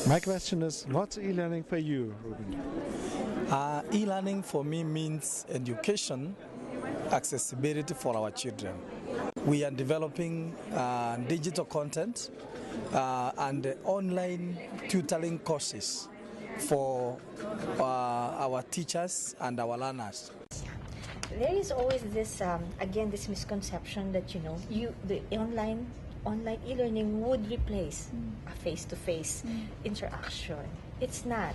My question is, what's e-learning for you, Reuben? E-learning for me means education, accessibility for our children. We are developing digital content and online tutoring courses for our teachers and our learners. There is always this, again, this misconception that, the online e-learning would replace a face-to-face interaction. It's not.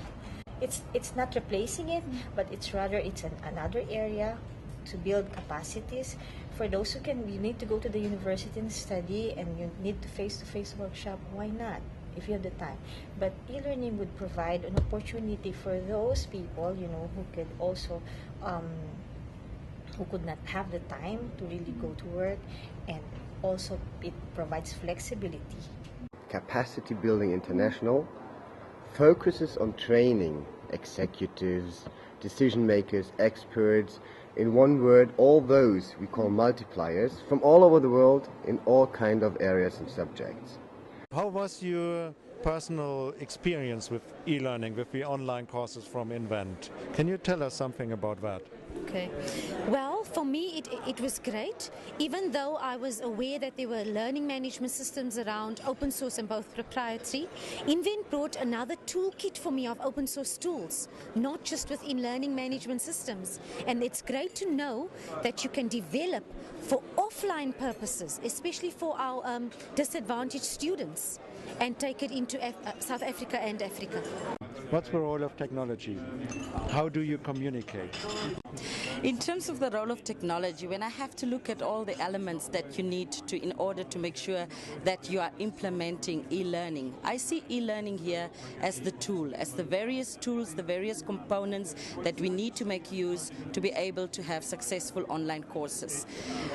It's not replacing it, but it's another area to build capacities. For those you need to go to the university and study, and you need to face-to-face workshop, why not? If you have the time. But e-learning would provide an opportunity for those people, who could also, who could not have the time to really go to work, and also it provides flexibility. Capacity Building International focuses on training executives, decision makers, experts, in one word, all those we call multipliers from all over the world in all kind of areas and subjects. How was your personal experience with e-learning, with the online courses from Invent? Can you tell us something about that? Okay. Well, for me, it was great. Even though I was aware that there were learning management systems around, open source and both proprietary, Invent brought another toolkit for me of open source tools, not just within learning management systems. And it's great to know that you can develop for offline purposes, especially for our disadvantaged students, and take it into South Africa and Africa. What's the role of technology? How do you communicate? In terms of the role of technology, when I have to look at all the elements that you need to in order to make sure that you are implementing e-learning, I see e-learning here as the tool, as the various tools, the various components that we need to make use to be able to have successful online courses.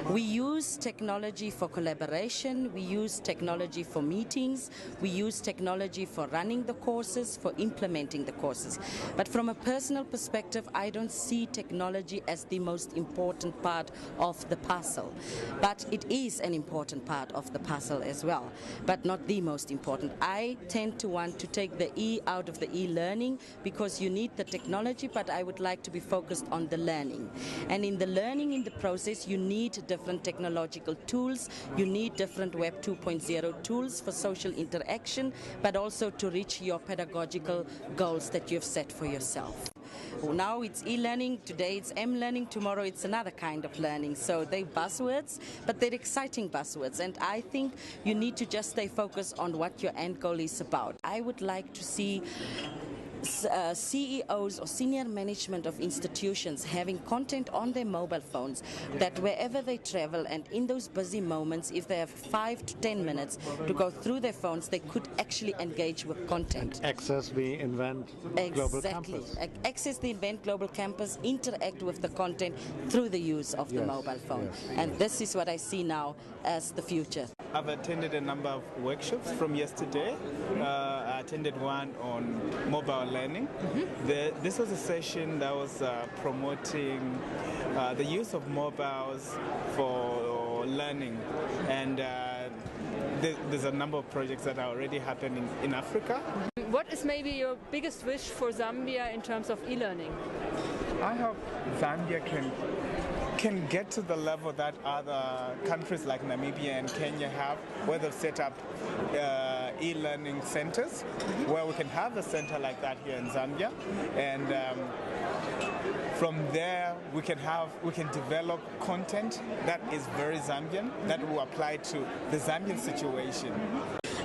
We use technology for collaboration, we use technology for meetings, we use technology for running the courses, for implementing the courses. But from a personal perspective, I don't see technology as the most important part of the puzzle. But it is an important part of the puzzle as well, but not the most important. I tend to want to take the E out of the e-learning because you need the technology, but I would like to be focused on the learning. And in the learning, in the process, you need different technological tools, you need different Web 2.0 tools for social interaction, but also to reach your pedagogical goals that you've set for yourself. Now it's e-learning, today it's m-learning, tomorrow it's another kind of learning. So they're buzzwords, but they're exciting buzzwords. And I think you need to just stay focused on what your end goal is about. I would like to see CEOs or senior management of institutions having content on their mobile phones, that wherever they travel and in those busy moments, if they have 5 to 10 minutes to go through their phones, they could actually engage with content. Access the Invent Global Campus. Access the Invent Global Campus, interact with the content through the use of the mobile phone. And this is what I see now as the future. I've attended a number of workshops from yesterday. I attended one on mobile learning. This was a session that was promoting the use of mobiles for learning, and there's a number of projects that are already happening in Africa. What is maybe your biggest wish for Zambia in terms of e-learning? I hope Zambia can get to the level that other countries like Namibia and Kenya have, where they've set up e-learning centers, where we can have a center like that here in Zambia, and from there we can develop content that is very Zambian, that will apply to the Zambian situation.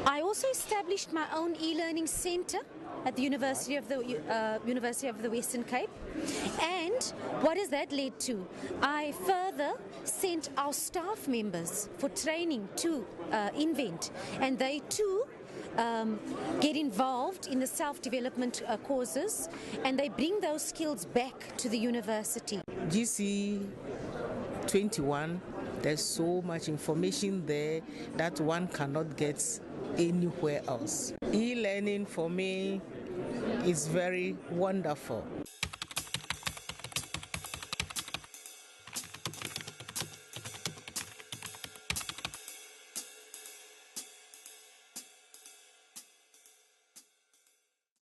I also established my own e-learning center at the University of the Western Cape. And what has that led to? I further sent our staff members for training to Invent, and they too get involved in the self-development courses, and they bring those skills back to the university. GC 21, there's so much information there that one cannot get anywhere else. E-learning for me is very wonderful.